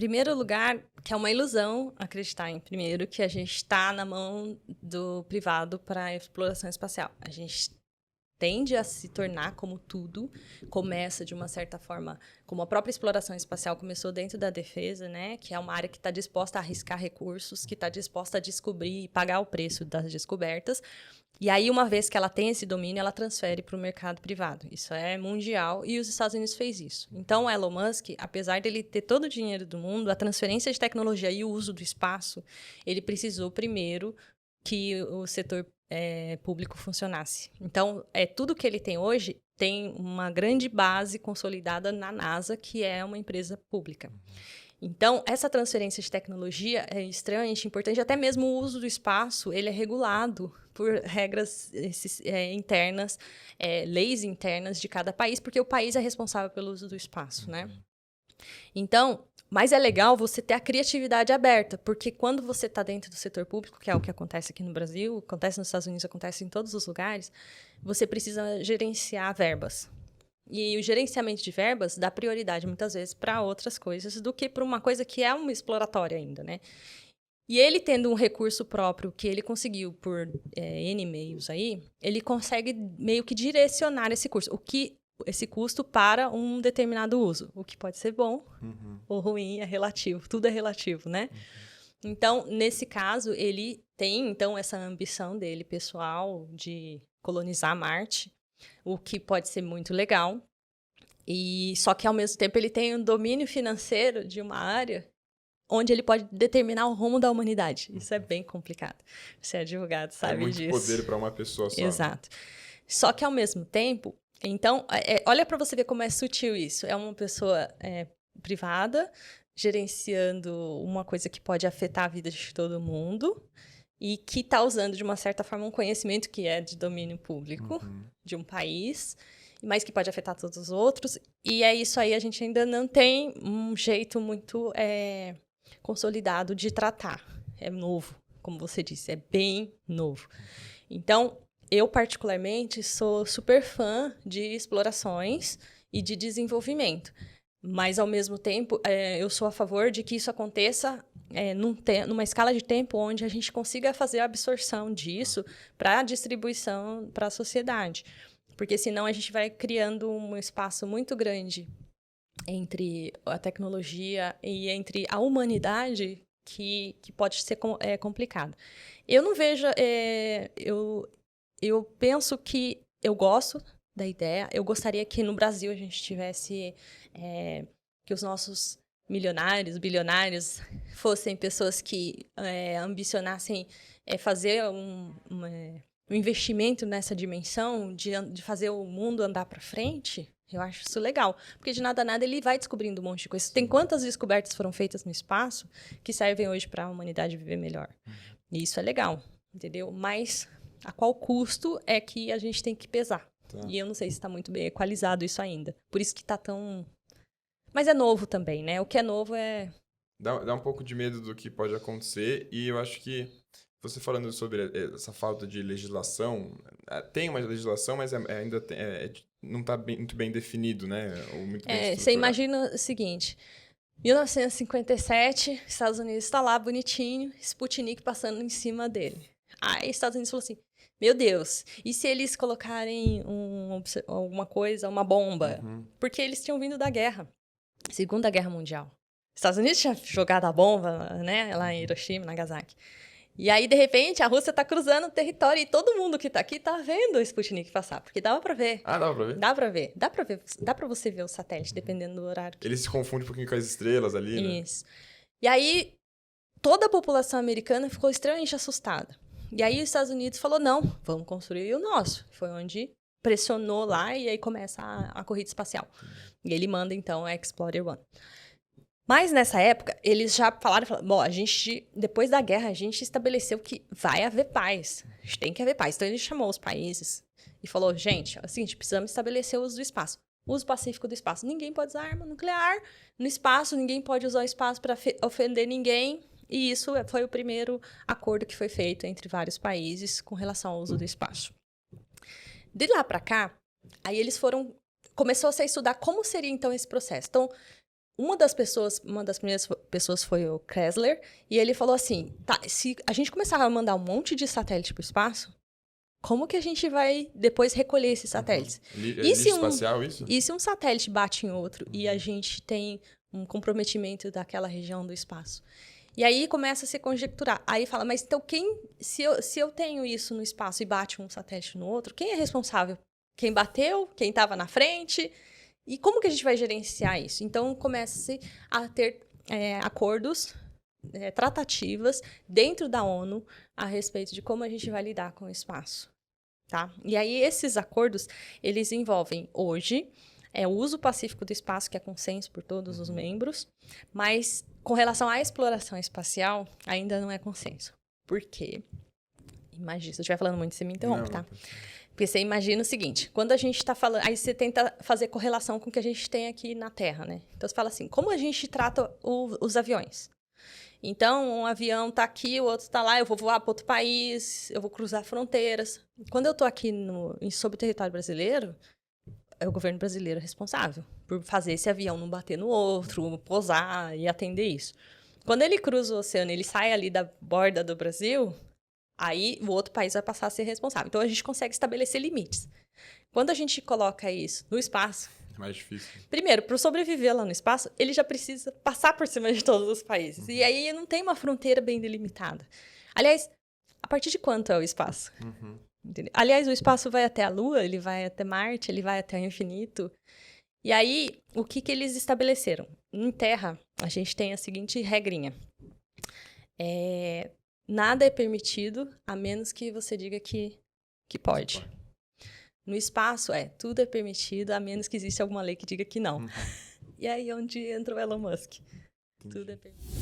primeiro lugar, que é uma ilusão acreditar, primeiro, que a gente está na mão do privado para a exploração espacial. A gente tende a se tornar como tudo, começa de uma certa forma, como a própria exploração espacial começou dentro da defesa, né? Que é uma área que está disposta a arriscar recursos, que está disposta a descobrir e pagar o preço das descobertas. E aí, uma vez que ela tem esse domínio, ela transfere para o mercado privado. Isso é mundial e os Estados Unidos fez isso. Então, o Elon Musk, apesar dele ter todo o dinheiro do mundo, a transferência de tecnologia e o uso do espaço, ele precisou primeiro que o setor público funcionasse. Então, tudo que ele tem hoje tem uma grande base consolidada na NASA, que é uma empresa pública. Então, essa transferência de tecnologia é extremamente importante, até mesmo o uso do espaço, ele é regulado por regras internas, leis internas de cada país, porque o país é responsável pelo uso do espaço, né? Então, mas é legal você ter a criatividade aberta, porque quando você está dentro do setor público, que é o que acontece aqui no Brasil, acontece nos Estados Unidos, acontece em todos os lugares, você precisa gerenciar verbas. E o gerenciamento de verbas dá prioridade, muitas vezes, para outras coisas do que para uma coisa que é uma exploratória ainda, né? E ele tendo um recurso próprio que ele conseguiu por N meios aí, ele consegue meio que direcionar esse custo para um determinado uso. O que pode ser bom ou ruim, é relativo. Tudo é relativo, né? Então, nesse caso, ele tem, então, essa ambição dele, pessoal, de colonizar Marte, o que pode ser muito legal. E só que, ao mesmo tempo, ele tem um domínio financeiro de uma área onde ele pode determinar o rumo da humanidade. Isso é bem complicado. Você é advogado, sabe disso. É muito poder para uma pessoa só. Exato. Só que, ao mesmo tempo, então, olha para você ver como é sutil isso. É uma pessoa privada, gerenciando uma coisa que pode afetar a vida de todo mundo e que está usando, de uma certa forma, um conhecimento que é de domínio público de um país, mas que pode afetar todos os outros. E é isso aí, a gente ainda não tem um jeito muito consolidado de tratar. É novo, como você disse, é bem novo. Então, eu, particularmente, sou super fã de explorações e de desenvolvimento. Mas, ao mesmo tempo, eu sou a favor de que isso aconteça numa escala de tempo onde a gente consiga fazer a absorção disso para a distribuição para a sociedade. Porque, senão, a gente vai criando um espaço muito grande entre a tecnologia e entre a humanidade que pode ser complicado. Eu não vejo... Eu penso que eu gosto da ideia. Eu gostaria que no Brasil a gente tivesse... que os nossos milionários, bilionários, fossem pessoas que ambicionassem fazer um investimento nessa dimensão de fazer o mundo andar para frente. Eu acho isso legal, porque de nada a nada ele vai descobrindo um monte de coisa. Tem quantas descobertas foram feitas no espaço que servem hoje para a humanidade viver melhor. E isso é legal, entendeu? Mas a qual custo é que a gente tem que pesar. Tá. E eu não sei se está muito bem equalizado isso ainda. Por isso que está tão... Mas é novo também, né? O que é novo é... Dá um pouco de medo do que pode acontecer, e eu acho que você falando sobre essa falta de legislação, tem uma legislação, mas ainda não está muito bem definido, né? Ou muito bem estruturado. Você imagina o seguinte, 1957, Estados Unidos está lá bonitinho, Sputnik passando em cima dele. Aí Estados Unidos falou assim, meu Deus, e se eles colocarem alguma coisa, uma bomba? Porque eles tinham vindo da guerra, Segunda Guerra Mundial. Estados Unidos tinha jogado a bomba, né, lá em Hiroshima, Nagasaki. E aí, de repente, a Rússia está cruzando o território e todo mundo que está aqui está vendo o Sputnik passar, porque dava para ver. Ah, dava para ver? Dá para ver. Dá para você ver o satélite, dependendo do horário. Ele se confunde um pouquinho com as estrelas ali, né? Isso. E aí, toda a população americana ficou extremamente assustada. E aí, os Estados Unidos falou, não, vamos construir o nosso. Foi onde pressionou lá e aí começa a corrida espacial. E ele manda, então, a Explorer 1. Mas, nessa época, eles já falaram, bom, depois da guerra, a gente estabeleceu que vai haver paz. A gente tem que haver paz. Então, ele chamou os países e falou, gente, é o seguinte, precisamos estabelecer o uso do espaço. Uso pacífico do espaço. Ninguém pode usar arma nuclear no espaço, ninguém pode usar o espaço para ofender ninguém. E isso foi o primeiro acordo que foi feito entre vários países com relação ao uso do espaço. De lá para cá, aí eles começou a se estudar como seria, então, esse processo. Então, uma das primeiras pessoas foi o Kessler, e ele falou assim, tá, se a gente começar a mandar um monte de satélite para o espaço, como que a gente vai depois recolher esses satélites? Lixo espacial, isso? E se um satélite bate em outro e a gente tem um comprometimento daquela região do espaço? E aí começa a se conjecturar. Aí fala, mas então se eu tenho isso no espaço e bate um satélite no outro, quem é responsável? Quem bateu? Quem estava na frente? E como que a gente vai gerenciar isso? Então começa-se a ter acordos, tratativas dentro da ONU a respeito de como a gente vai lidar com o espaço. Tá? E aí esses acordos, eles envolvem hoje o uso pacífico do espaço, que é consenso por todos os membros, mas com relação à exploração espacial, ainda não é consenso. Por quê? Imagina, se eu estiver falando muito, você me interrompe, tá? Porque você imagina o seguinte, quando a gente está falando... Aí você tenta fazer correlação com o que a gente tem aqui na Terra, né? Então você fala assim, como a gente trata os aviões? Então, um avião está aqui, o outro está lá, eu vou voar para outro país, eu vou cruzar fronteiras. Quando eu estou aqui sob o território brasileiro, é o governo brasileiro responsável por fazer esse avião não bater no outro, pousar e atender isso. Quando ele cruza o oceano, ele sai ali da borda do Brasil, aí o outro país vai passar a ser responsável. Então, a gente consegue estabelecer limites. Quando a gente coloca isso no espaço... É mais difícil. Primeiro, para sobreviver lá no espaço, ele já precisa passar por cima de todos os países. E aí não tem uma fronteira bem delimitada. Aliás, a partir de quanto é o espaço? Aliás, o espaço vai até a Lua, ele vai até Marte, ele vai até o infinito. E aí, o que eles estabeleceram? Em Terra, a gente tem a seguinte regrinha. Nada é permitido, a menos que você diga que pode. No espaço, tudo é permitido, a menos que exista alguma lei que diga que não. E aí, onde entra o Elon Musk? Tudo é permitido.